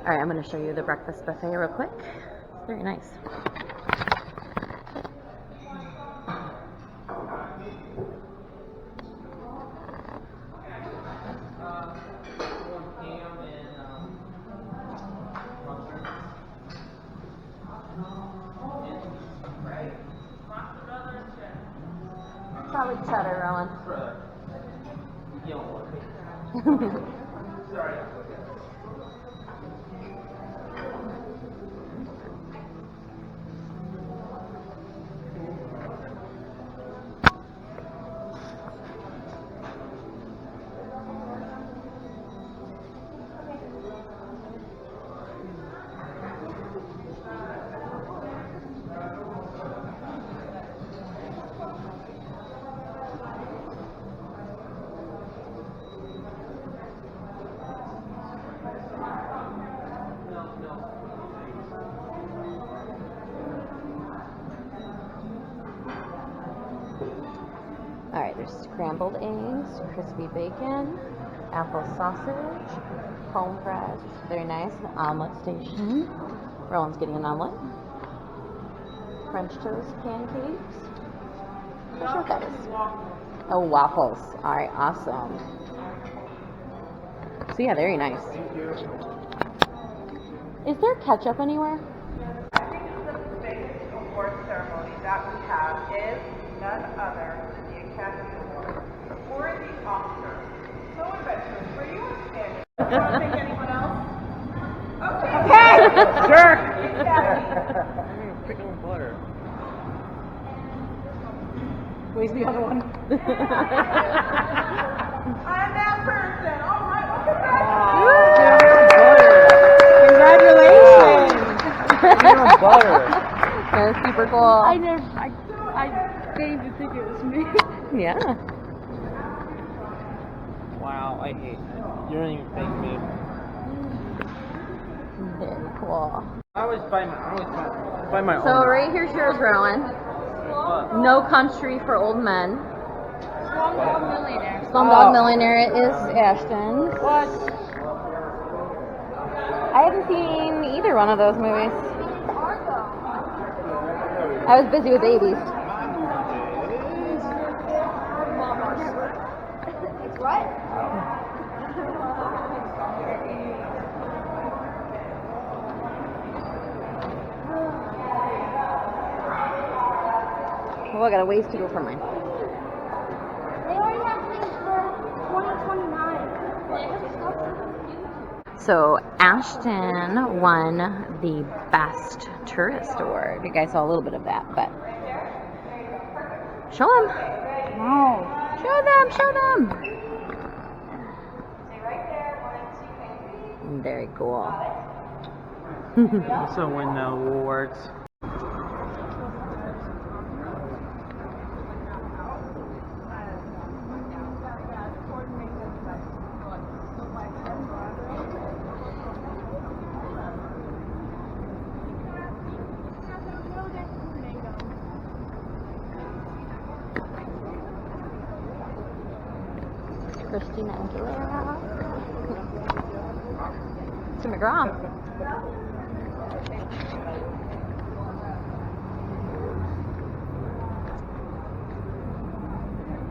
All right, I'm going to show you the breakfast buffet real quick. It's very nice. Probably cheddar, Rowan. Sorry. All right, there's scrambled eggs, crispy bacon, apple sausage, home fresh, very nice, omelet station. Rowan's getting an omelet. French toast pancakes. Not sure what that is. Oh, waffles. All right, awesome. So yeah, very nice. Is there ketchup anywhere? I think the biggest award ceremony that we have is none other than the Academy Award for the Oscar. So adventurous. Were you on standing? Do you want to thank anyone else? Okay. Sure. Pickle and butter. Where's the other one? I'm that person. All right, look at that. Congratulations. Butter. That's super cool. I didn't even think it was me. Yeah. Wow, I hate it. You don't even thank me. Very cool. I always buy my So own. right here's yours, Rowan. No Country for Old Men. Slumdog Millionaire. Slumdog Millionaire is Ashton. What? I haven't seen either one of those movies. I was busy with babies. It's what? Well, I got a ways to go for mine. They already have things for 2029. So Ashton won the Best Tourist Award. You guys saw a little bit of that, but show them. Wow. Show them. Show them. Very cool. Also win the awards. Christina Aguilera. Tim McGraw.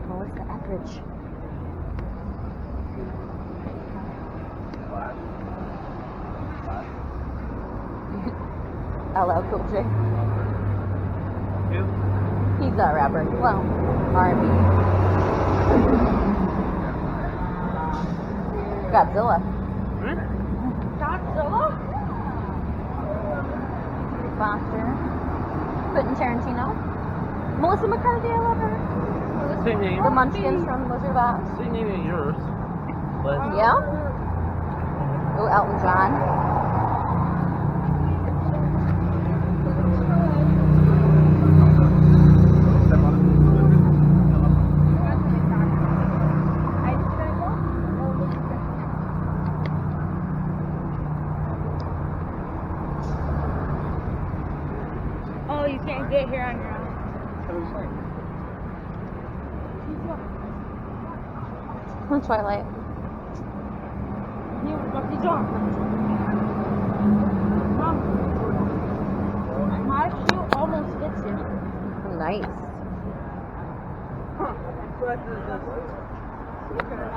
Melissa Etheridge. LL Cool J. Who? He's a rapper. Well, R&B. Godzilla. Godzilla? Foster. Quentin Tarantino. Melissa McCarthy, I love her. Same name. The Munchkins from Wizard of Oz. Same name as yours. But Yeah. Oh, Elton John. Oh, you can't get here on your own. Twilight. You fucking don't. nice. What is this?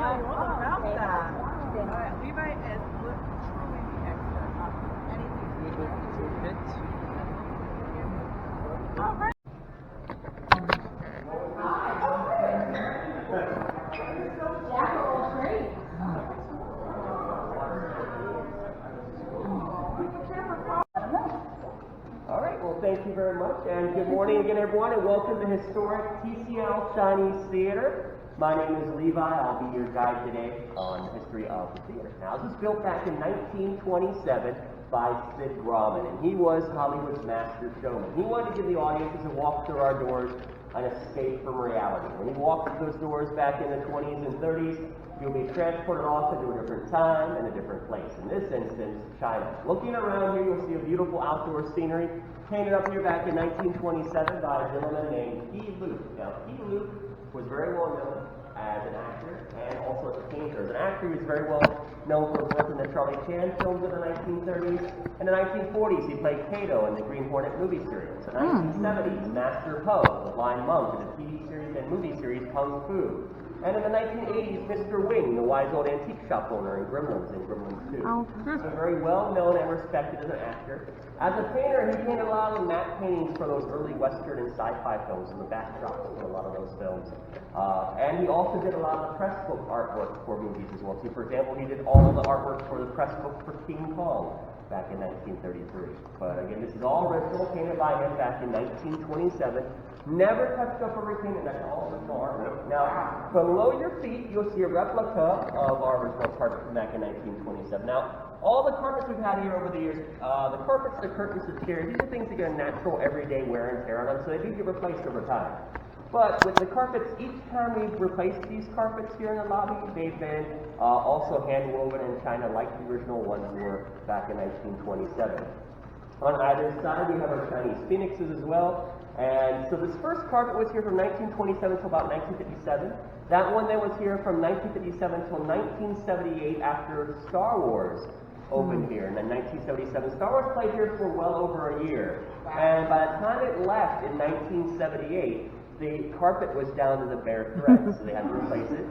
About that. Levi is truly the expert on anything. All right. All right, well, thank you very much, and good morning again, everyone, and welcome to historic TCL Chinese Theatre. My name is Levi. I'll be your guide today on the history of the theater. Now, this was built back in 1927 by Sid Grauman, and he was Hollywood's master showman. He wanted to give the audiences a walk through our doors, an escape from reality. When you walk through those doors back in the 20s and 30s, you'll be transported off into a different time and a different place. In this instance, China. Looking around here, you'll see a beautiful outdoor scenery painted up here back in 1927 by a gentleman named P. Luke. Now, P. Luke was very well known as an actor and also as a painter. As an actor, he was very well known for his work in the Charlie Chan films of the 1930s. In the 1940s, he played Kato in the Green Hornet movie series. In the 1970s, Master Po, the Blind Monk, in the TV series and movie series Kung Fu. And in the 1980s, Mr. Wing, the wise old antique shop owner in Gremlins and Gremlins 2. So very well known and respected as an actor. As a painter, he painted a lot of matte paintings for those early Western and sci-fi films and the backdrops of a lot of those films. And he also did a lot of the press book artwork for movies as well, too. For example, he did all of the artwork for the press book for King Kong back in 1933. But again, this is all original, painted by him back in 1927. Never touched up or repainted, that's all original artwork. Now, below your feet, you'll see a replica of our original carpet from back in 1927. Now, all the carpets we've had here over the years, the carpets, the curtains, the chairs, these are things that get a natural everyday wear and tear on them, so they do get replaced over time. But with the carpets, each time we've replaced these carpets here in the lobby, they've been also hand-woven in China like the original ones were back in 1927. On either side, we have our Chinese phoenixes as well. And so this first carpet was here from 1927 till about 1957. That one then was here from 1957 till 1978 after Star Wars opened here. And then 1977, Star Wars played here for well over a year. And by the time it left in 1978, the carpet was down to the bare thread, so they had to replace it.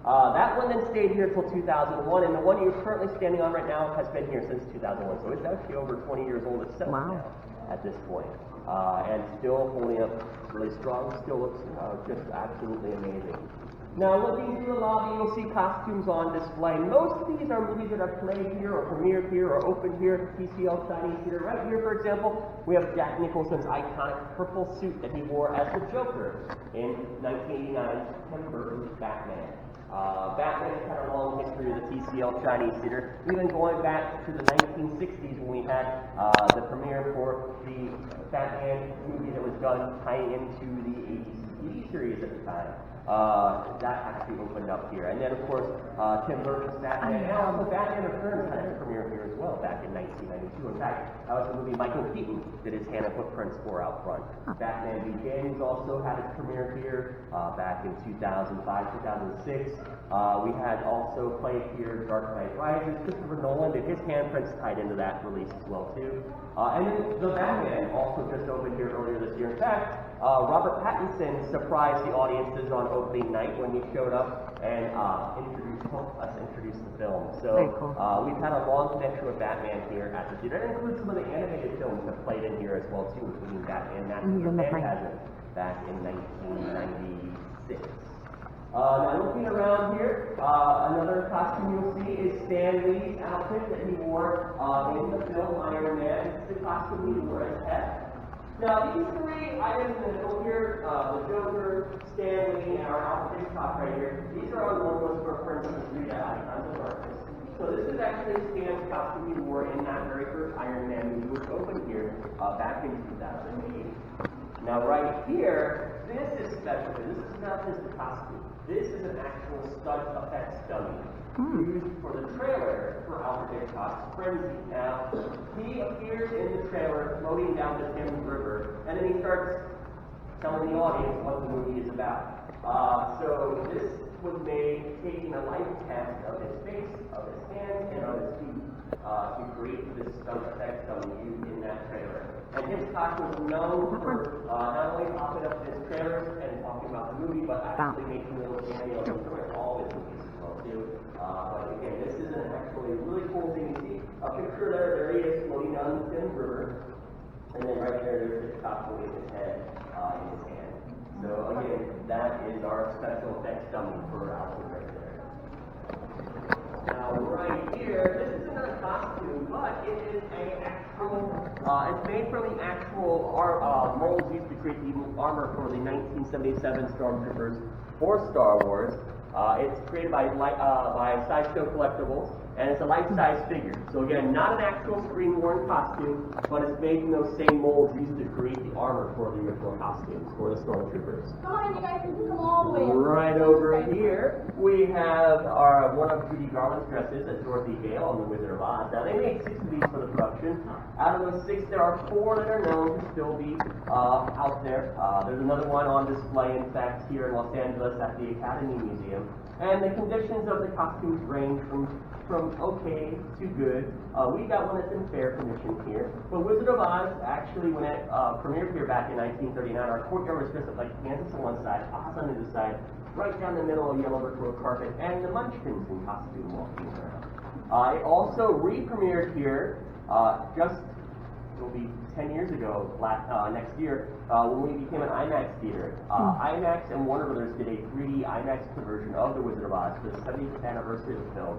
That one then stayed here till 2001, and the one you're currently standing on right now has been here since 2001, so it's actually over 20 years old itself now at this point. And still holding up really strong, still looks just absolutely amazing. Now, looking through the lobby, you'll see costumes on display. Most of these are movies that have played here or premiered here or opened here at the TCL Chinese Theatre. Right here, for example, we have Jack Nicholson's iconic purple suit that he wore as the Joker in 1989's Tim Burton's Batman. Batman has had a long history of the TCL Chinese Theatre, even going back to the 1960s when we had the premiere for the Batman movie that was done tying into the ABC series at the time. That actually opened up here. And then, of course, Tim Burton's Batman, and also Batman Returns had a premiere here as well back in 1992. In fact, that was the movie Michael Keaton did his hand and footprints for out front. Batman Begins also had its premiere here back in 2005, 2006. We had also played here Dark Knight Rises. Christopher Nolan did his handprints tied into that release as well, too. And then The Batman also just opened here earlier this year. In fact, Robert Pattinson surprised the audiences on opening night when he showed up and helped us introduce the film. So we've had a long connection with Batman here at the theater. That includes some of the animated films that played in here as well, too, including Batman Phantasm back in 1996. Now looking around here, another costume you'll see is Stan Lee's outfit that he wore in the film Iron Man. This is the costume he wore as Hef. Now these three items in the middle here, the Joker, Stan Lee, and our Alfred Hitchcock right here, these are on logos for Princess Rita Icons of Darkness. So this is actually Stan's costume he wore in that very first Iron Man movie, which opened here back in 2008. Now right here, this is special. This is not just a costume. This is an actual stunt effects dummy used for the trailer for Alfred Hitchcock's Frenzy. Now, he appears in the trailer floating down the Thames River, and then he starts telling the audience what the movie is about. So this was made taking a life cast of his face, of his hands, and of his feet to create this stunt effects dummy used in that trailer. And Hitchcock was known for not only popping up his trailers and talking about the movie, but actually making little cameos in all his movies as well too. But again, this is an actually really cool thing to see. A picture there he is floating down the Thames River, and then right there's the top holding his head in his hand. So again, that is our special effects dummy for Alfred right there. Now right here, this isn't a costume, but it is an actual, it's made from the actual molds used to create the armor for the 1977 Stormtroopers for Star Wars. It's created by Sideshow Collectibles, and it's a life-size figure. So again, not an actual screen-worn costume, but it's made from those same molds used to create the armor for the original costumes for the Stormtroopers. Come on, you guys can come all the way. Right over here, we have our one of Judy Garland's dresses as Dorothy Gale on The Wizard of Oz. Now, they made 6 of these for the production. Out of those 6, there are 4 that are known to still be out there. There's another one on display, in fact, here in Los Angeles at the Academy Museum. And the conditions of the costumes range from okay to good. We got one that's in fair condition here. But Wizard of Oz, actually, when it premiered here back in 1939, our courtyard was dressed up like Kansas on one side, Oz on the other side, right down the middle, a yellow brick road carpet, and the Munchkins in costume walking around. It also re-premiered here it'll be 10 years ago, next year, when we became an IMAX theater. IMAX and Warner Brothers did a 3D IMAX conversion of The Wizard of Oz for the 70th anniversary of the film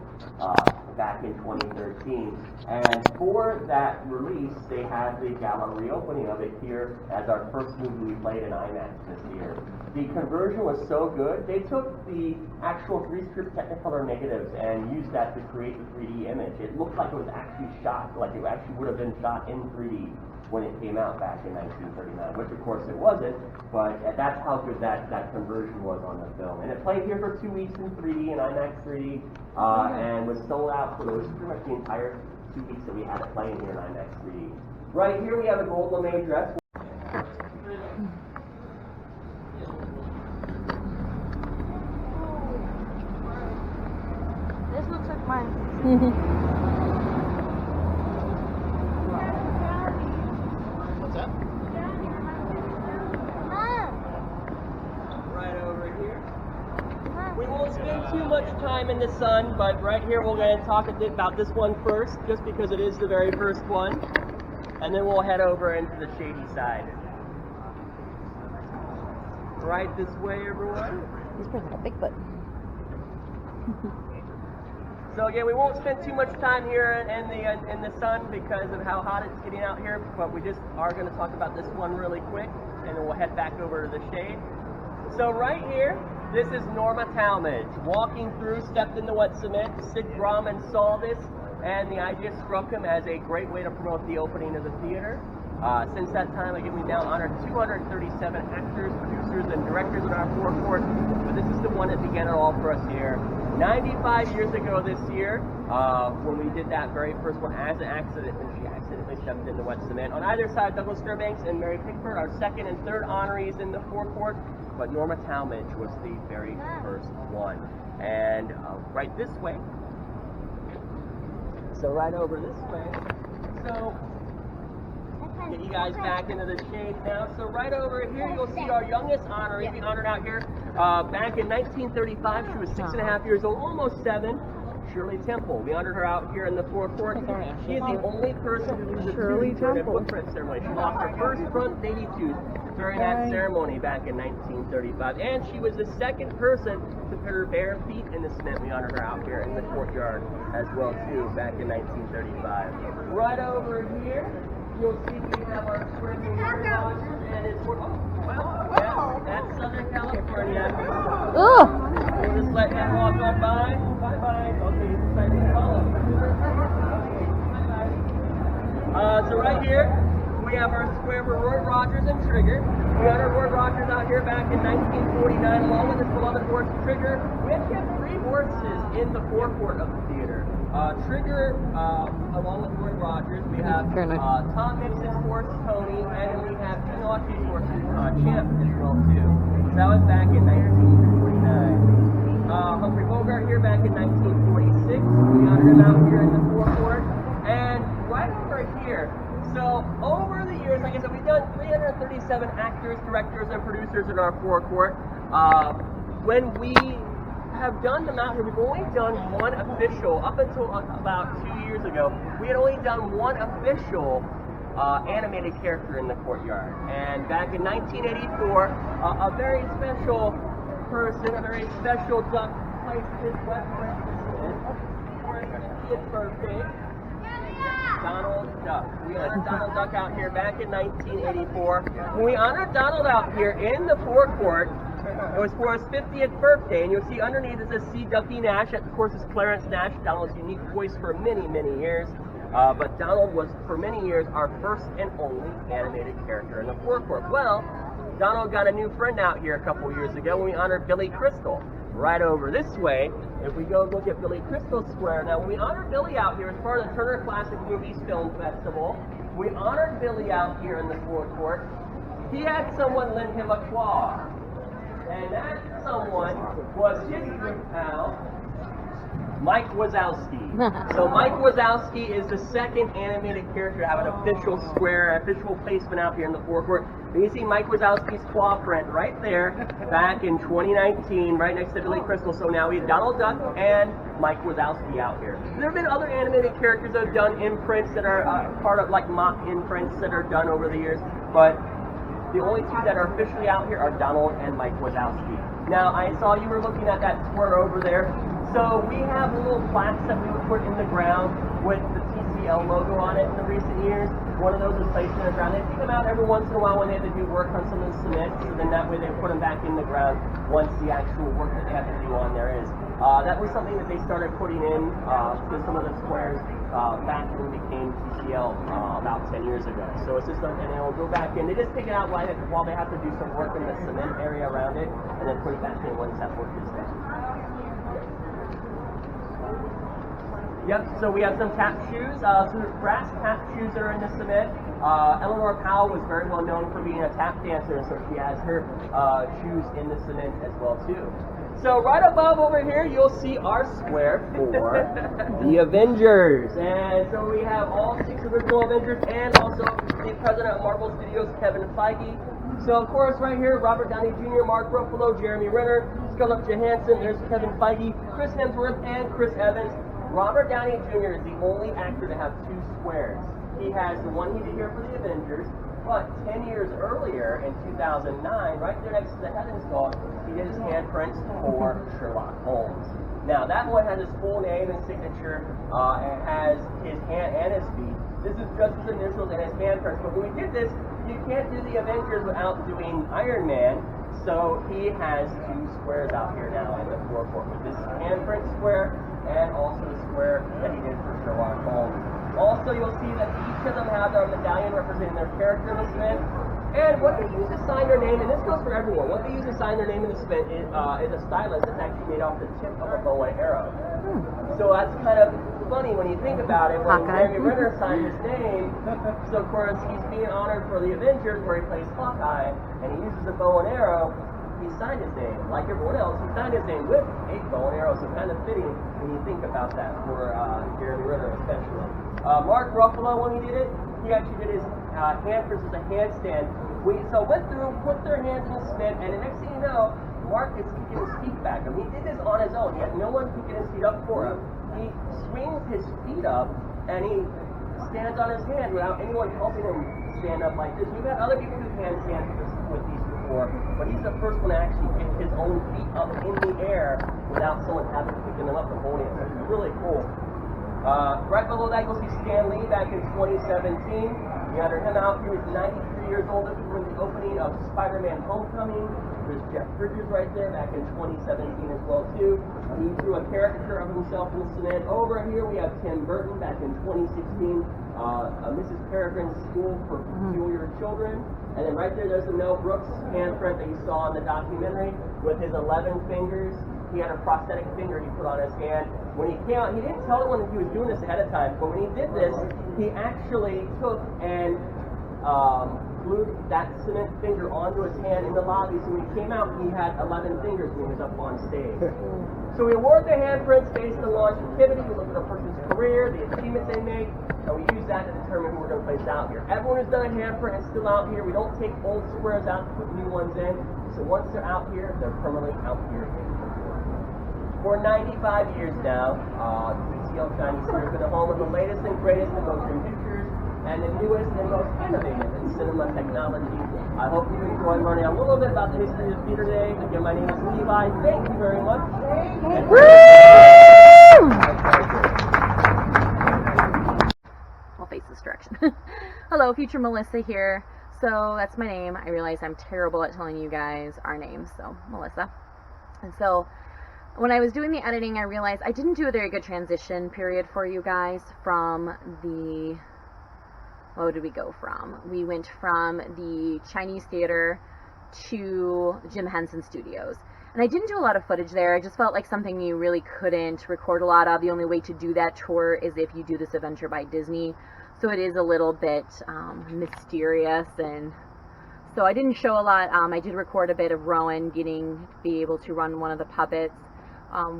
back in 2013. And for that release, they had the gala reopening of it here as our first movie we played in IMAX this year. The conversion was so good, they took the actual 3-strip Technicolor negatives and used that to create the 3D image. It looked like it was actually shot, like it actually would have been shot in 3D when it came out back in 1939, which of course it wasn't, but that's how good that conversion was on the film. And it played here for 2 weeks in 3D, in IMAX 3D, and was sold out for those pretty much the entire 2 weeks that we had it playing here in IMAX 3D. Right here we have a gold lame dress. This looks like mine. What's that? Right over here. We won't spend too much time in the sun, but right here we're going to talk a bit about this one first, just because it is the very first one. And then we'll head over into the shady side. Right this way, everyone. He's pretty like a Bigfoot. So again, we won't spend too much time here in the sun because of how hot it's getting out here, but we just are going to talk about this one really quick, and then we'll head back over to the shade. So right here, this is Norma Talmadge, walking through, stepped in the wet cement. Sid Grauman saw this, and the idea struck him as a great way to promote the opening of the theater. Since that time, again, we've now honored 237 actors, producers, and directors in our forecourt, but this is the one that began it all for us here. 95 years ago this year, when we did that very first one as an accident, and she accidentally stepped in the wet cement. On either side, Douglas Fairbanks and Mary Pickford, our second and third honorees in the forecourt, but Norma Talmadge was the very first one. And right this way, so right over this way, so get you guys back into the shade now. So right over here, you'll see our youngest honoree. We honored out here back in 1935. She was 6.5 years old, almost 7. Shirley Temple. We honored her out here in the forecourt. She is the only person who was a tooth during a footprint ceremony. She lost her first front baby tooth during that ceremony back in 1935. And she was the second person to put her bare feet in the cement. We honored her out here in the courtyard as well, too, back in 1935. Right over here, you'll see we have our spring Rogers and his that's Southern California. Ugh! We'll just let him walk on by. Bye-bye. Okay, decided to follow. So right here, we have our square for Roy Rogers and Trigger. We honored Roy Rogers out here back in 1949, along with his beloved horse Trigger. We actually have 3 horses in the forecourt of the theater. Trigger, along with Roy Rogers, we have Tom Mixon's horse, Tony, and then we have King Autry's horse, Champ, as well, too. So that was back in 1949. Humphrey Bogart here back in 1946. We honored him out here in the forecourt. And right over here. So over the years, like I said, we've done 337 actors, directors, and producers in our forecourt. When we have done them out here, we've only done one official. Up until about 2 years ago, we had only done one official animated character in the courtyard. And back in 1984, a very special person, a very special duck, placed his wet for his 50th birthday. Donald Duck. We had Donald Duck out here back in 1984. When we honored Donald out here in the forecourt, it was for his 50th birthday, and you'll see underneath it says C. Ducky Nash. That, of course, is Clarence Nash, Donald's unique voice for many, many years. But Donald was, for many years, our first and only animated character in the forecourt. Well, Donald got a new friend out here a couple years ago when we honored Billy Crystal. Right over this way, if we go look at Billy Crystal Square. Now, when we honored Billy out here as part of the Turner Classic Movies Film Festival, we honored Billy out here in the forecourt. He had someone lend him a claw. And that someone was his good pal, Mike Wazowski. So Mike Wazowski is the second animated character to have an official square, official placement out here in the forecourt. And you see Mike Wazowski's claw print right there back in 2019, right next to Billy Crystal. So now we have Donald Duck and Mike Wazowski out here. There have been other animated characters that have done imprints that are part of like mock imprints that are done over the years, but the only two that are officially out here are Donald and Mike Wazowski. Now, I saw you were looking at that square over there. So we have little plaques that we would put in the ground with the TCL logo on it in the recent years. One of those is placed in the ground. They take them out every once in a while when they have to do work on some of the cement, so then that way they put them back in the ground once the actual work that they have to do on there is. That was something that they started putting in to some of the squares back when we became TCL about 10 years ago. So it's just something they'll go back in. They just take it out while they have to do some work in the cement area around it, and then put it back in once that work is done. Yep, so we have some tap shoes, some brass tap shoes that are in the cement. Eleanor Powell was very well known for being a tap dancer, so she has her shoes in the cement as well too. So right above over here, you'll see our square for the Avengers. And so we have all 6 original Avengers and also the president of Marvel Studios, Kevin Feige. So of course right here, Robert Downey Jr., Mark Ruffalo, Jeremy Renner, Scarlett Johansson, there's Kevin Feige, Chris Hemsworth, and Chris Evans. Robert Downey Jr. is the only actor to have 2 squares. He has the one he did here for the Avengers, but 10 years earlier, in 2009, right there next to the head install, he did his handprints for Sherlock Holmes. Now, that one has his full name and signature, and has his hand and his feet. This is just his initials and his handprints, but when we did this, you can't do the Avengers without doing Iron Man, so he has 2 squares out here now in the forecourt, with this handprint square and also the square that he did for Sherlock Holmes. Also, you'll see that each of them have their medallion representing their character in the cement. And what they use to sign their name, and this goes for everyone, what they use to sign their name in the cement is a stylus that's actually made off the tip of a bow and arrow. So that's kind of funny when you think about it. When Jeremy Renner signed his name, so of course he's being honored for the Avengers where he plays Hawkeye, and he uses a bow and arrow. He signed his name, like everyone else, he signed his name with a bow and arrow, so kind of fitting when you think about that for Jeremy Renner especially. Mark Ruffalo, when he did it, he actually did his handprints as a handstand. So went through, put their hands in the cement, and the next thing you know, Mark is kicking his feet back. I mean, he did this on his own. He had no one kicking his feet up for him. He swings his feet up, and he stands on his hand without anyone helping him stand up like this. We've had other people do handstands with these before, but he's the first one to actually pick his own feet up in the air without someone having to pick them up and holding them. It's really cool. Right below that, you'll see Stan Lee back in 2017. We honored him out. He was 93 years old for the opening of Spider-Man Homecoming. There's Jeff Bridges right there back in 2017 as well too. He drew a caricature of himself in the cement. Over here we have Tim Burton back in 2016. Mrs. Peregrine's School for Peculiar Children. And then right there's the Mel Brooks handprint that you saw in the documentary with his 11 fingers. He had a prosthetic finger he put on his hand. When he came out, he didn't tell anyone that he was doing this ahead of time, but when he did this, he actually took and glued that cement finger onto his hand in the lobby, so when he came out, he had 11 fingers when he was up on stage. So we award the handprints based on longevity. We look at a person's career, the achievements they make, and we use that to determine who we're going to place out here. Everyone who's done a handprint is still out here. We don't take old squares out to put new ones in. So once they're out here, they're permanently out here in the door. For 95 years now, TCL Chinese Theatre has been the home of the latest and greatest in motion pictures and the newest and most innovative in cinema technology. I hope you enjoyed learning a little bit about the history of theater today. Again, my name is Levi. Thank you very much. I'll face this direction. Hello, future Melissa here. So that's my name. I realize I'm terrible at telling you guys our names, so Melissa. And so when I was doing the editing, I realized I didn't do a very good transition period for you guys from the... What did we go from? We went from the Chinese Theatre to Jim Henson Studios. And I didn't do a lot of footage there. I just felt like something you really couldn't record a lot of. The only way to do that tour is if you do this adventure by Disney. So it is a little bit mysterious, and so I didn't show a lot. I did record a bit of Rowan getting to be able to run one of the puppets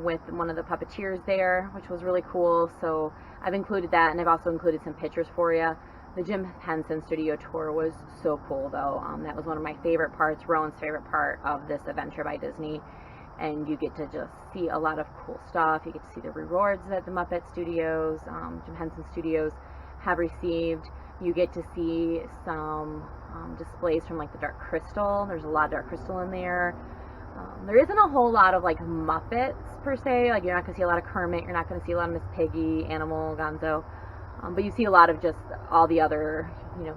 with one of the puppeteers there, which was really cool. So I've included that, and I've also included some pictures for you. The Jim Henson Studio tour was so cool, though. That was one of my favorite parts, Rowan's favorite part of this adventure by Disney. And you get to just see a lot of cool stuff. You get to see the rewards that the Muppet Studios, Jim Henson Studios have received. You get to see some displays from like the Dark Crystal. There's a lot of Dark Crystal in there. There isn't a whole lot of like Muppets per se. Like you're not going to see a lot of Kermit. You're not going to see a lot of Miss Piggy, Animal, Gonzo. But you see a lot of just all the other,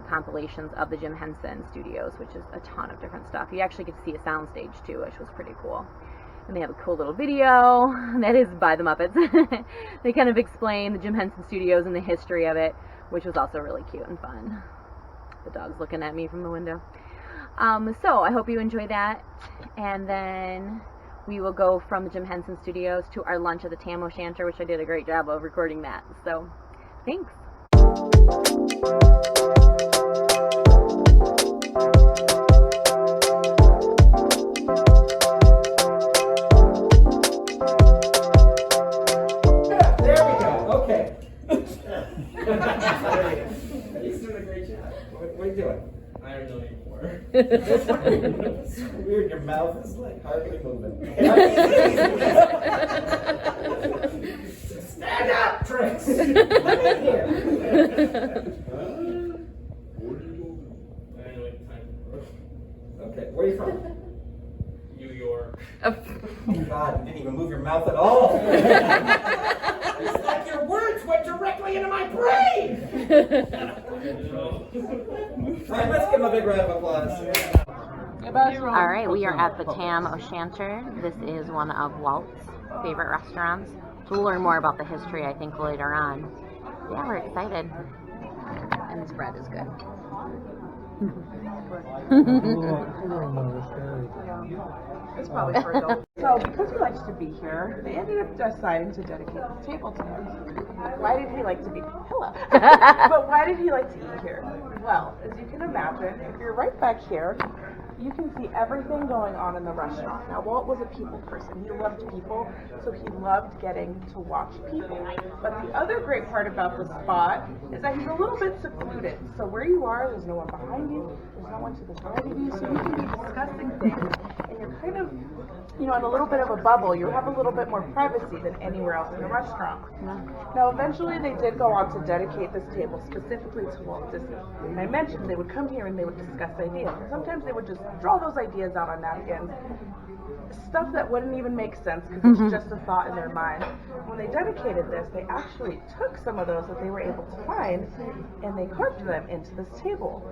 compilations of the Jim Henson Studios, which is a ton of different stuff. You actually get to see a soundstage too, which was pretty cool. And they have a cool little video that is by the Muppets. They kind of explain the Jim Henson Studios and the history of it, which was also really cute and fun. The dog's looking at me from the window. So I hope you enjoy that. And then we will go from the Jim Henson Studios to our lunch at the Tam O'Shanter, which I did a great job of recording that. So thanks. He's doing a great job. What are you doing? I don't know anymore. It's weird. Your mouth is like hardly moving. Stand up, Trix. Look in here. I know what time. Okay, where are you from? New York. Oh God, you didn't even move your mouth at all. It's like your words went directly into my brain. All right, let's give him a big round of applause. All right, we are at the Tam O'Shanter. This is one of Walt's favorite restaurants. So we'll learn more about the history, I think, later on. Yeah, we're excited. And this bread is good. It's probably for adults. So, because he likes to be here, they ended up deciding to dedicate this table to him. Why did he like to be? Hello. But why did he like to eat here? Well, as you can imagine, if you're right back here, you can see everything going on in the restaurant. Now, Walt was a people person. He loved people, so he loved getting to watch people. But the other great part about this spot is that he's a little bit secluded. So where you are, there's no one behind you, there's no one to the side of you, so you can be discussing things, and you're kind of, in a little bit of a bubble. You have a little bit more privacy than anywhere else in the restaurant. Now, eventually, they did go on to dedicate this table specifically to Walt Disney. And I mentioned they would come here and they would discuss ideas. And sometimes they would just draw those ideas out on napkins. Stuff that wouldn't even make sense because it's just a thought in their mind. When they dedicated this, they actually took some of those that they were able to find and they carved them into this table.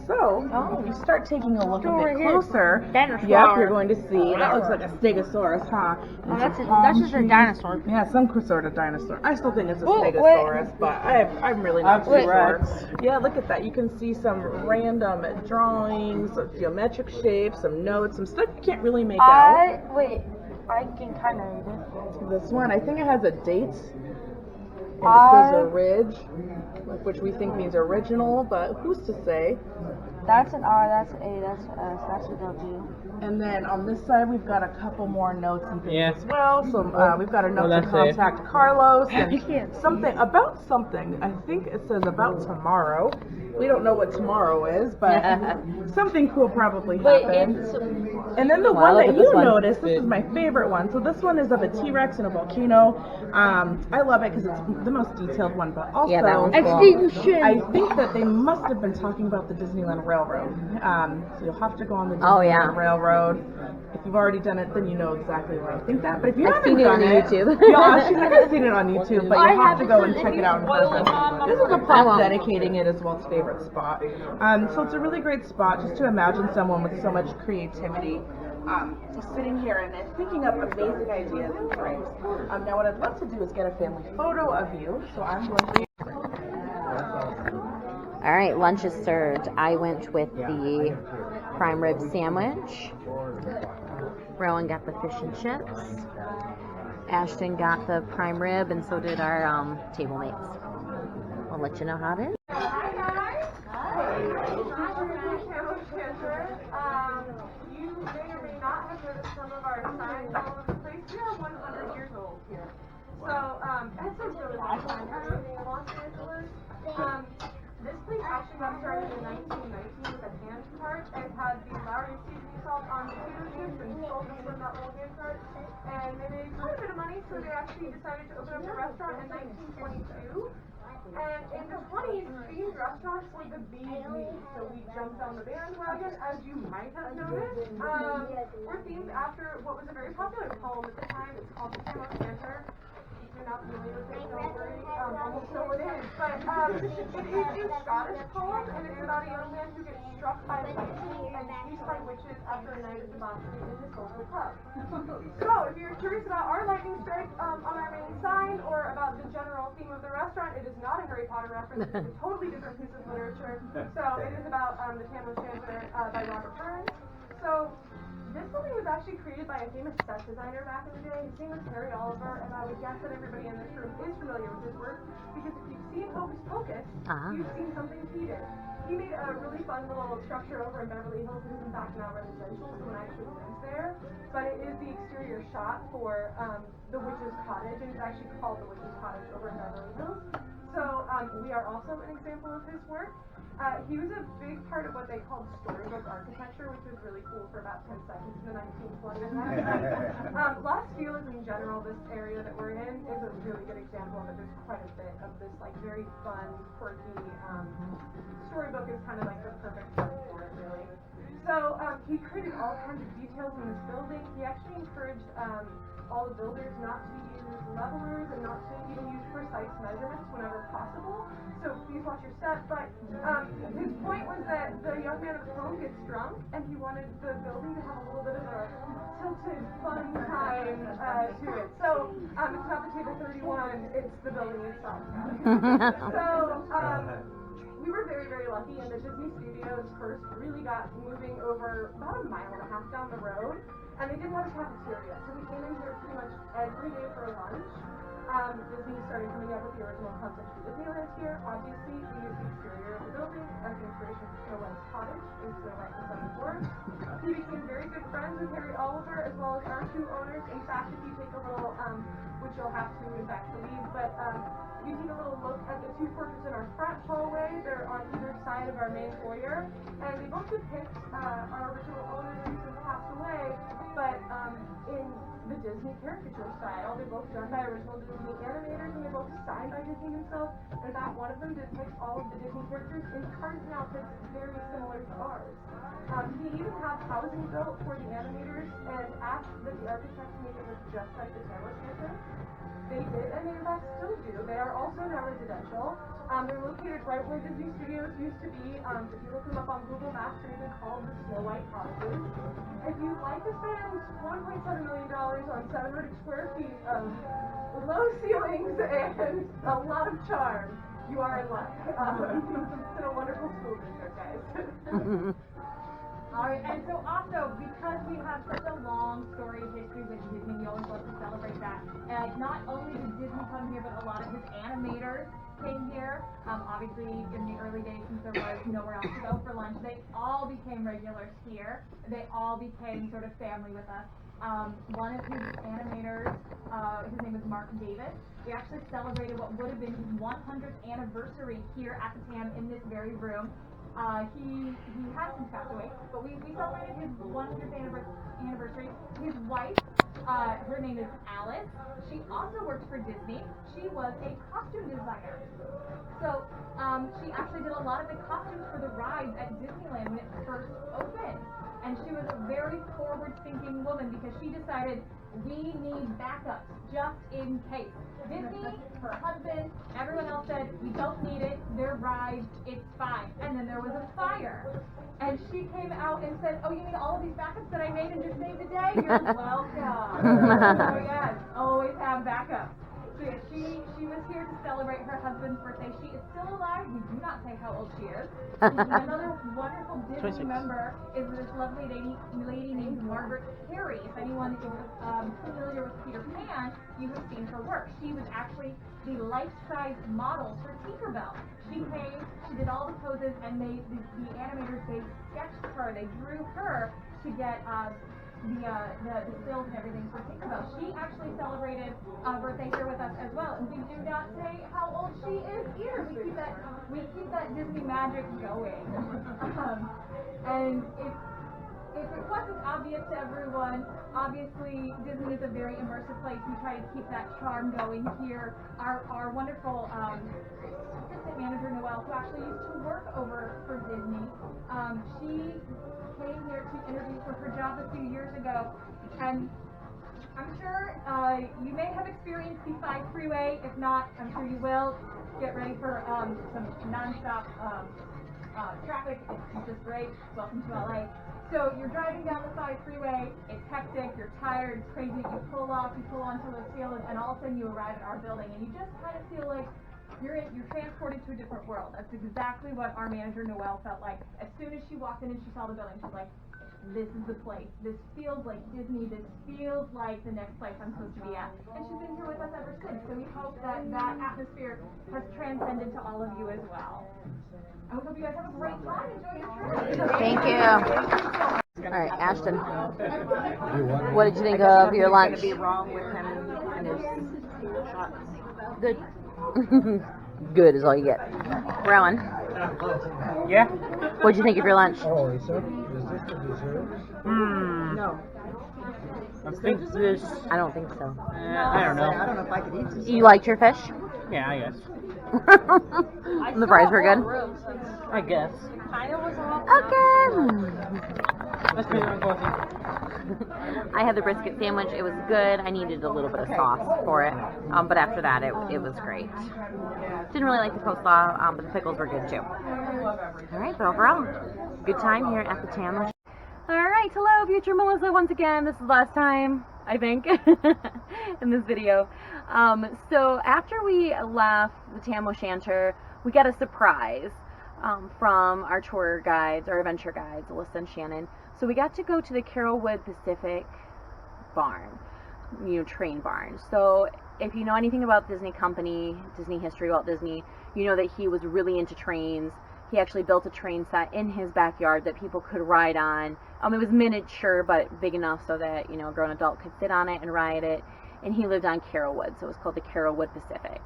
So, if you start taking a look a bit closer, you're going to see, that looks like a stegosaurus, huh? Oh, that's just a dinosaur. Yeah, some sort of dinosaur. I still think it's a stegosaurus, but I'm really not too sure. Yeah, look at that. You can see some random drawings, geometric shapes, some notes, some stuff you can't really make out. Wait, I can kind of read it. This one, I think it has a date. and it says Orig, which we think means original, but who's to say? That's an R, that's an A, that's an S, that's a W. And then on this side, we've got a couple more notes and things as well. So we've got a note to contact Carlos and something about something. I think it says about tomorrow. We don't know what tomorrow is, but something cool probably happened. And then the one that you noticed, this is my favorite one. So this one is of a T-Rex and a volcano. I love it because it's the most detailed one, but also Extinction. I think that they must have been talking about the Disneyland Railroad. So you'll have to go on the Disneyland Railroad. If you've already done it, then you know exactly why I think that. But if you haven't done it, YouTube. yeah, she's not seen it on YouTube, but you'll have to go and check it out in person. This is a prop dedicating it as Walt's favorite spot. So it's a really great spot just to imagine someone with so much creativity sitting here and thinking up amazing ideas and frames. Now what I'd love to do is get a family photo of you, so I'm going to... All right, lunch is served. I went with the prime rib sandwich. Rowan got the fish and chips. Ashton got the prime rib, and so did our table mates. I'll let you know how it is. Hi guys! Hi! Tam O'Shanter. You may or may not have noticed some of our signs all over the place. We are 100 years old here. So, that's a really long time in Los Angeles. This place actually got started in 1919 with a hand cart. It had the Lowry seasoning salt on potato chips and sold them from that little hand cart. And they made quite a bit of money, so they actually decided to open up a restaurant in 1922. And in the 20s, themed restaurants were the big need, so we jumped on the bandwagon, as you might have noticed. We're themed after what was a very popular poem at the time. It's called the Tam O'Shanter. If you're not familiar with it, don't worry, almost know what it is. But it is a Scottish poem, and it's about a young man who gets struck by lightning and chased by witches after a night of debauchery in his local pub. So, if you're curious about our lightning strike on our main sign, or about the general theme of the restaurant, it is not a Harry Potter reference. It's a totally different piece of literature. So, it is about the Tam O'Shanter by Robert Burns. So, this building was actually created by a famous set designer back in the day. His name was Harry Oliver, and I would guess that everybody in this room is familiar with his work, because if you've seen Hocus Pocus, you've seen something he did. He made a really fun little structure over in Beverly Hills. It is in fact now residential, so one actually lives there. But it is the exterior shot for the Witch's Cottage, and it's actually called the Witch's Cottage over in Beverly Hills. So we are also an example of his work. He was a big part of what they called storybook architecture, which was really cool for about 10 seconds in the 1920s. Los Feliz in general, this area that we're in, is a really good example of it. There's quite a bit of this like very fun, quirky storybook is kind of like the perfect term for it, really. So he created all kinds of details in this building. He actually encouraged all the builders not to use levelers and not to even use precise measurements whenever possible. So please watch your step. But his point was that the young man at home gets drunk, and he wanted the building to have a little bit of a tilted, fun time to it. So it's not the table 31; it's the building itself. So we were very, very lucky, and the Disney Studios first really got moving over about a mile and a half down the road. And they didn't have a cafeteria, so we came in here pretty much every day for lunch. Disney started coming up with the original concept for Disneyland here. Obviously, we used the exterior of the building as inspiration for Snow White's cottage in Snow White and Seven Dwarfs. He became very good friends with Harry Oliver, as well as our two owners. In fact, if you take a little, which you'll have to, in fact, leave, but if you take a little look at the two portraits in our front hallway, they're on either side of our main foyer, and they both depict our original owners who have passed away. But in the Disney caricature style, they're both done by original Disney animators, and they're both signed by Disney himself. In fact, one of them depicts all of the Disney characters in cards and outfits very similar to ours. He even had housing built for the animators, and asked that the architects make it look just like the Tam O'Shanter. They did, and they in fact still do. They are also now residential. They're located right where Disney Studios used to be. If you look them up on Google Maps, they're even called the Snow White Cottages. If you'd like to spend $1.7 million on 700 square feet of low ceilings and a lot of charm, you are in luck. It's been a wonderful school district, guys. All right, and so also, because we have such a long storied history with Disney, we always love to celebrate that. And not only did Disney come here, but a lot of his animators came here. Obviously, in the early days, since there was nowhere else to go for lunch, they all became regulars here. They all became sort of family with us. One of his animators, his name is Mark Davis. We actually celebrated what would have been his 100th anniversary here at the TAM in this very room. He has since passed away, but we celebrated his 100th anniversary. His wife, her name is Alice. She also worked for Disney. She was a costume designer. So she actually did a lot of the costumes for the rides at Disneyland when it first opened. And she was a very forward-thinking woman because she decided we need backups just in case. Disney, her husband, everyone else said, we don't need it, they're rides, it's fine. And then there was a fire. And she came out and said, oh, you mean all of these backups that I made and just saved the day? You're welcome. So yes, always have backups. So yeah, she was here to celebrate her husband's birthday. She is still alive. We do not say how old she is. Another wonderful Disney 26. member is this lovely lady named Margaret Carey. If anyone is familiar with Peter Pan, you have seen her work. She was actually the life-size model for Tinkerbell. She came, she did all the poses, and the animators, they sketched her, they drew her to get the stills and everything for Tinkerbell. She actually celebrated a birthday here with us as well, and we do not say how old she is either. We keep that Disney magic going. And if it wasn't obvious to everyone, obviously Disney is a very immersive place. We try to keep that charm going here. Our wonderful assistant manager Noelle, who actually used to work over for Disney, she came here to interview for her job a few years ago, and I'm sure you may have experienced the 5 freeway. If not, I'm sure you will. Get ready for some non-stop traffic. It's just great. Welcome to LA. So you're driving down the 5 freeway, it's hectic, you're tired, it's crazy, you pull onto Los Feliz, and all of a sudden you arrive at our building, and you just kind of feel like you're transported to a different world. That's exactly what our manager Noelle felt like. As soon as she walked in and she saw the building, she's like, this is the place. This feels like Disney. This feels like the next place I'm supposed to be at. And she's been here with us ever since. So we hope that that atmosphere has transcended to all of you as well. I hope you guys have a great time. Enjoy your trip. Thank you. All right, Ashton. What did you think of your lunch? Good. Good is all you get. Rowan. Yeah? What'd you think of your lunch? Oh, is this the dessert? No. I think this. I don't think so. I don't know. I don't know if I could eat this. You liked your fish? Yeah, I guess. The fries were good? I guess. Okay. Let's do it, I had the brisket sandwich. It was good. I needed a little bit of sauce for it. But after that, it was great. Didn't really like the coleslaw, but the pickles were good too. All right, but overall, good time here at the Tam O'Shanter. All right, hello, future Melissa once again. This is the last time, I think, in this video. So after we left the Tam O'Shanter, we got a surprise from our tour guides, our adventure guides, Alyssa and Shannon. So we got to go to the Carolwood Pacific barn, train barn. So if you know anything about Disney Company, Disney history, Walt Disney, you know that he was really into trains. He actually built a train set in his backyard that people could ride on. It was miniature, but big enough so that, a grown adult could sit on it and ride it. And he lived on Carolwood, so it was called the Carolwood Pacific.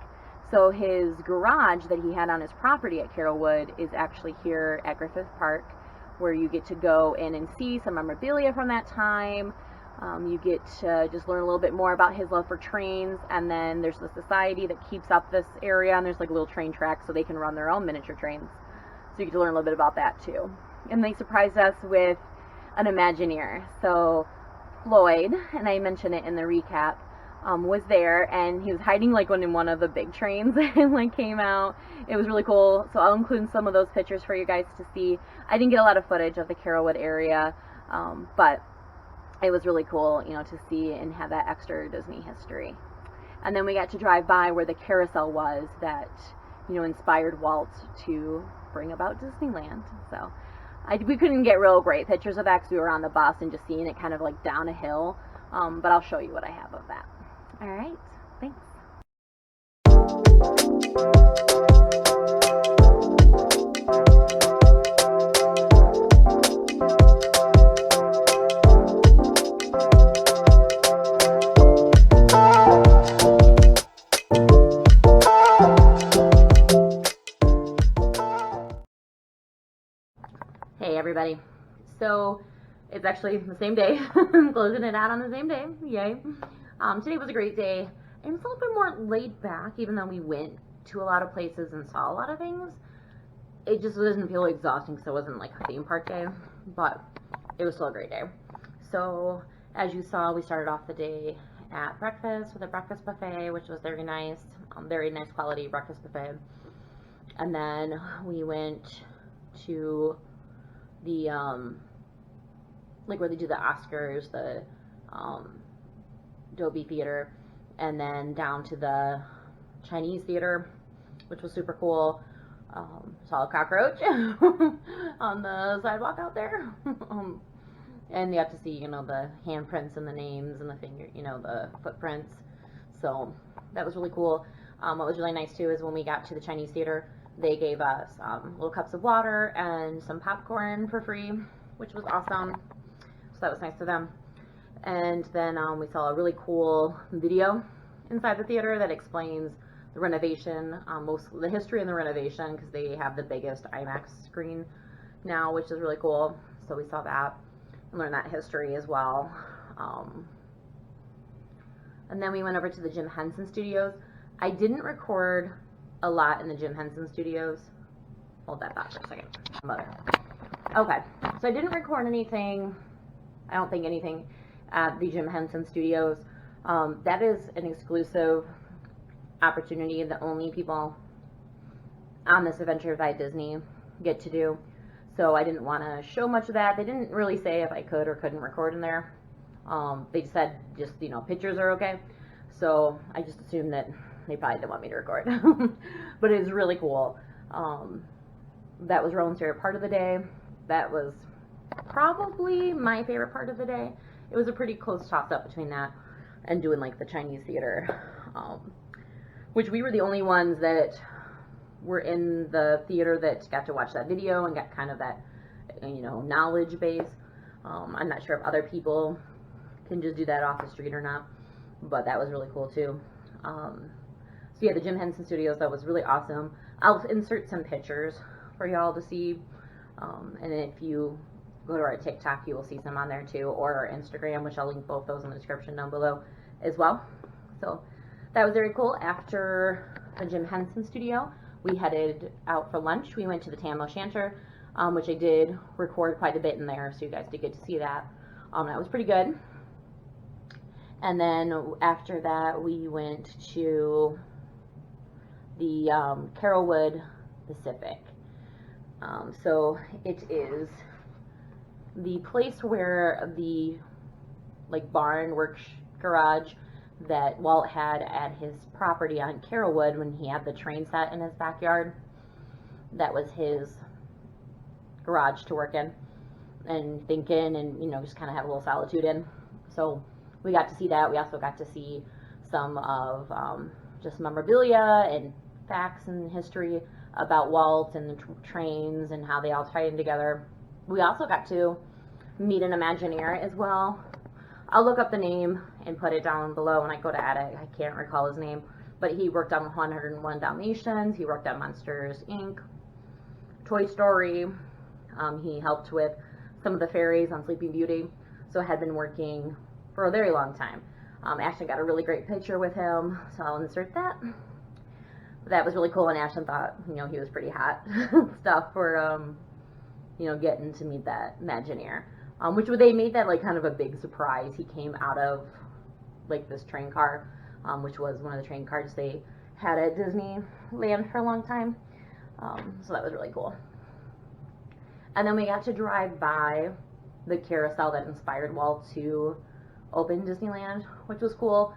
So his garage that he had on his property at Carolwood is actually here at Griffith Park, where you get to go in and see some memorabilia from that time. You get to just learn a little bit more about his love for trains, and then there's the society that keeps up this area, and there's like a little train track so they can run their own miniature trains. So you get to learn a little bit about that too. And they surprised us with an Imagineer. So Floyd, and I mentioned it in the recap, was there, and he was hiding like in one of the big trains and came out. It was really cool. So I'll include some of those pictures for you guys to see. I didn't get a lot of footage of the Carolwood area, but it was really cool, to see and have that extra Disney history. And then we got to drive by where the carousel was that, inspired Walt to bring about Disneyland. So we couldn't get real great pictures of that because we were on the bus and just seeing it kind of like down a hill. But I'll show you what I have of that. All right, thanks. Hey everybody, so it's actually the same day. I'm closing it out on the same day, yay. Today was a great day, and it's a little bit more laid back, even though we went to a lot of places and saw a lot of things. It just doesn't feel exhausting because it wasn't like a theme park day, but it was still a great day. So as you saw, we started off the day at breakfast with a breakfast buffet, which was very nice quality breakfast buffet. And then we went to the like where they do the Oscars, the Dolby Theatre, and then down to the Chinese Theatre, which was super cool. Saw a cockroach on the sidewalk out there. And you have to see, you know, the handprints and the names and the finger, you know, the footprints. So that was really cool. What was really nice too is when we got to the Chinese Theatre, they gave us little cups of water and some popcorn for free, which was awesome. So that was nice of them. And then we saw a really cool video inside the theater that explains the renovation, the history and the renovation, because they have the biggest IMAX screen now, which is really cool. So we saw that and learned that history as well. And then we went over to the Jim Henson Studios. I didn't record a lot in the Jim Henson Studios. Hold that thought for a second. Okay, so I didn't record anything, I don't think anything, at the Jim Henson Studios. That is an exclusive opportunity that only people on this adventure by Disney get to do. So I didn't want to show much of that. They didn't really say if I could or couldn't record in there. They said just, you know, pictures are okay. So I just assumed that they probably didn't want me to record. But it was really cool. That was Rowan's favorite part of the day. That was probably my favorite part of the day. It was a pretty close toss-up between that and doing like the Chinese Theater, which we were the only ones that were in the theater that got to watch that video and got kind of that, you know, knowledge base. I'm not sure if other people can just do that off the street or not, but that was really cool too. So yeah, the Jim Henson Studios, that was really awesome. I'll insert some pictures for y'all to see, and if you go to our TikTok, you will see some on there too, or our Instagram, which I'll link both those in the description down below as well. So that was very cool. After the Jim Henson Studio, we headed out for lunch. We went to the Tam O'Shanter, which I did record quite a bit in there, so you guys did get to see that. That was pretty good. And then after that, we went to the Carolwood Pacific. So it is the place where the like barn work garage that Walt had at his property on Carolwood when he had the train set in his backyard. That was his garage to work in and think in, and, you know, just kind of have a little solitude in. So we got to see that. We also got to see some of just memorabilia and facts and history about Walt and the trains and how they all tie in together. We also got to meet an Imagineer as well. I'll look up the name and put it down below when I go to add it. I can't recall his name, but he worked on 101 Dalmatians. He worked on Monsters, Inc., Toy Story. He helped with some of the fairies on Sleeping Beauty, so had been working for a very long time. Ashton got a really great picture with him, so I'll insert that. But that was really cool, and Ashton thought, you know, he was pretty hot stuff for, you know, getting to meet that Imagineer. Which they made that like kind of a big surprise. He came out of like this train car, which was one of the train cars they had at Disneyland for a long time. So that was really cool. And then we got to drive by the carousel that inspired Walt to open Disneyland, which was cool.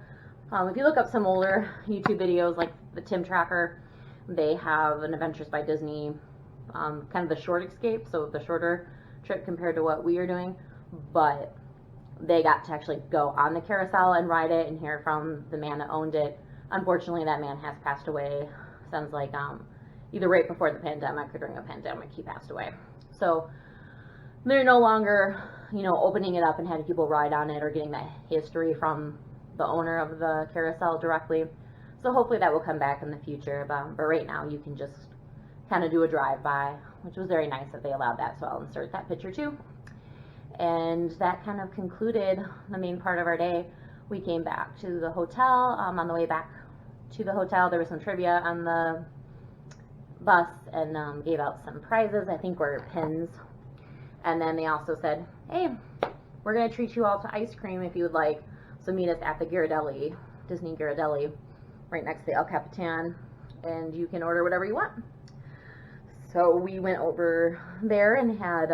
If you look up some older YouTube videos like the Tim Tracker, they have an Adventures by Disney, kind of the short escape, so the shorter trip compared to what we are doing, but they got to actually go on the carousel and ride it and hear from the man that owned it. Unfortunately, that man has passed away. Sounds like either right before the pandemic or during the pandemic he passed away. So they're no longer, you know, opening it up and having people ride on it or getting that history from the owner of the carousel directly. So hopefully that will come back in the future. But right now you can just kind of do a drive-by, which was very nice that they allowed that. So I'll insert that picture too. And that kind of concluded the main part of our day. We came back to the hotel. On the way back to the hotel, there was some trivia on the bus and gave out some prizes. I think were pins. And then they also said, hey, we're going to treat you all to ice cream if you would like. So meet us at the Ghirardelli, Disney Ghirardelli, right next to the El Capitan, and you can order whatever you want. So we went over there and had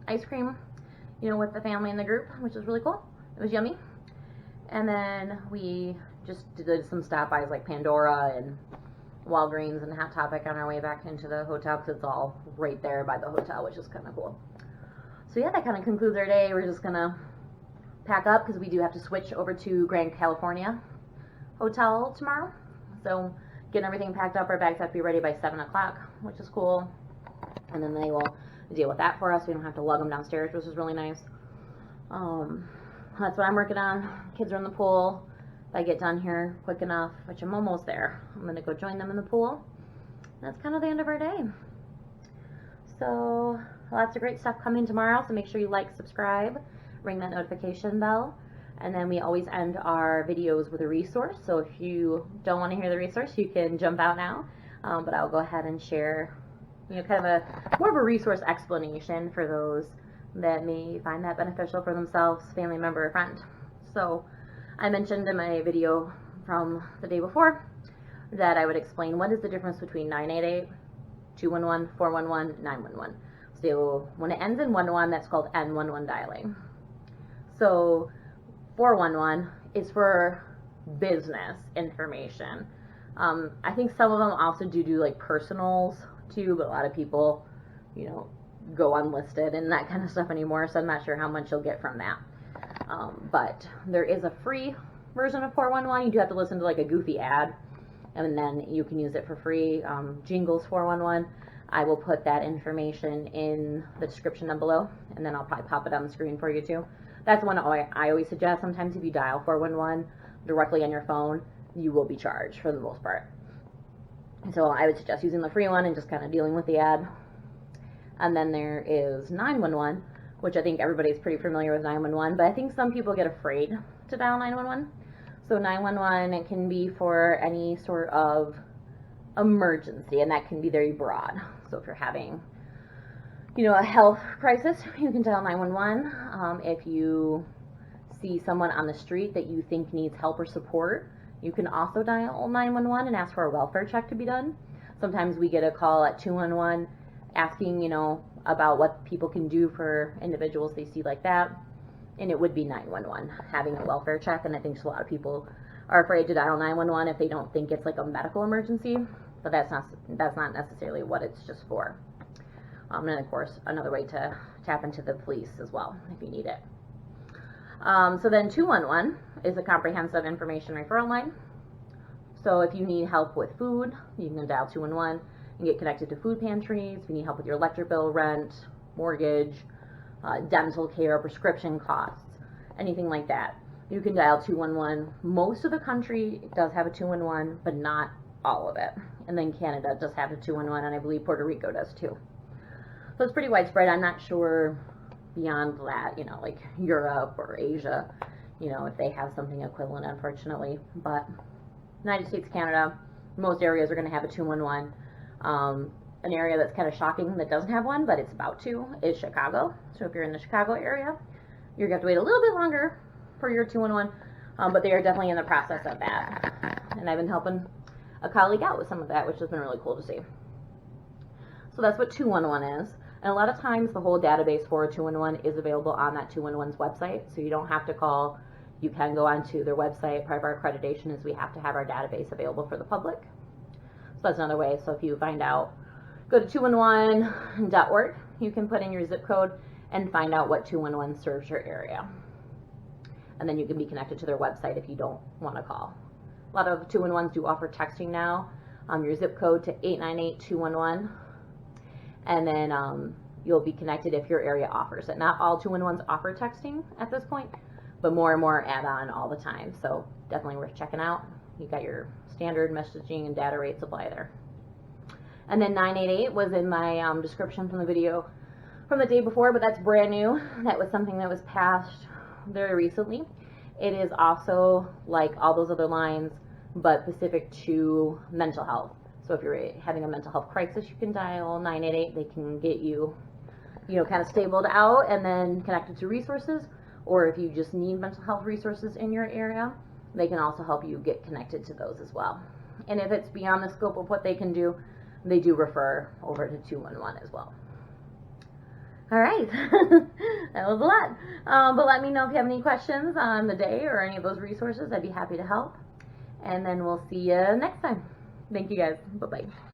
ice cream, you know, with the family and the group, which was really cool. It was yummy. And then we just did some stop-bys like Pandora and Walgreens and Hot Topic on our way back into the hotel because it's all right there by the hotel, which is kind of cool. So yeah, that kind of concludes our day. We're just going to pack up because we do have to switch over to Grand California Hotel tomorrow. So getting everything packed up, our bags have to be ready by 7 o'clock, which is cool. And then they will deal with that for us. We don't have to lug them downstairs, which is really nice. That's what I'm working on. Kids are in the pool. If I get done here quick enough, which I'm almost there, I'm going to go join them in the pool. That's kind of the end of our day. So lots of great stuff coming tomorrow. So make sure you like, subscribe, ring that notification bell. And then we always end our videos with a resource. So if you don't want to hear the resource, you can jump out now. But I'll go ahead and share, you know, kind of more of a resource explanation for those that may find that beneficial for themselves, family member, or friend. So I mentioned in my video from the day before that I would explain what is the difference between 988, 211, 411, 911. So when it ends in 11, that's called N11 dialing. So 411 is for business information. I think some of them also do like personals too, but a lot of people, you know, go unlisted and that kind of stuff anymore, so I'm not sure how much you'll get from that. But there is a free version of 411. You do have to listen to like a goofy ad, and then you can use it for free. Jingle's 411. I will put that information in the description down below, and then I'll probably pop it on the screen for you too. That's one I always suggest. Sometimes if you dial 411 directly on your phone, you will be charged for the most part. So I would suggest using the free one and just kind of dealing with the ad. And then there is 911, which I think everybody's pretty familiar with 911, but I think some people get afraid to dial 911. So 911, it can be for any sort of emergency, and that can be very broad. So if you're having, you know, a health crisis, you can dial 911. If you see someone on the street that you think needs help or support, you can also dial 911 and ask for a welfare check to be done. Sometimes we get a call at 211 asking, you know, about what people can do for individuals they see like that, and it would be 911 having a welfare check. And I think a lot of people are afraid to dial 911 if they don't think it's like a medical emergency, but that's not necessarily what it's just for. And of course, another way to tap into the police as well if you need it. So then 211 is a comprehensive information referral line. So if you need help with food, you can dial 211 and get connected to food pantries. If you need help with your electric bill, rent, mortgage, dental care, prescription costs, anything like that, you can dial 211. Most of the country does have a 211, but not all of it. And then Canada does have a 211, and I believe Puerto Rico does too. So it's pretty widespread. I'm not sure beyond that, you know, like Europe or Asia, you know, if they have something equivalent, unfortunately. But United States, Canada, most areas are going to have a 211. An area that's kind of shocking that doesn't have one, but it's about to, is Chicago. So if you're in the Chicago area, you're going to have to wait a little bit longer for your 211, but they are definitely in the process of that. And I've been helping a colleague out with some of that, which has been really cool to see. So that's what 211 is. And a lot of times the whole database for 211 is available on that 211's website, so you don't have to call. You can go onto their website. Part of our accreditation is we have to have our database available for the public. So that's another way. So if you find out, go to 211.org. You can put in your zip code and find out what 211 serves your area. And then you can be connected to their website if you don't want to call. A lot of 211s do offer texting now. Your zip code to 898-211, and then you'll be connected if your area offers it. Not all 211s offer texting at this point, but more and more add on all the time. So definitely worth checking out. You got your standard messaging and data rate supply there. And then 988 was in my description from the video from the day before, but that's brand new. That was something that was passed very recently. It is also like all those other lines, but specific to mental health. So if you're having a mental health crisis, you can dial 988. They can get you, kind of stabled out and then connected to resources. Or if you just need mental health resources in your area, they can also help you get connected to those as well. And if it's beyond the scope of what they can do, they do refer over to 211 as well. All right, that was a lot. But let me know if you have any questions on the day or any of those resources. I'd be happy to help. And then we'll see you next time. Thank you guys. Bye-bye.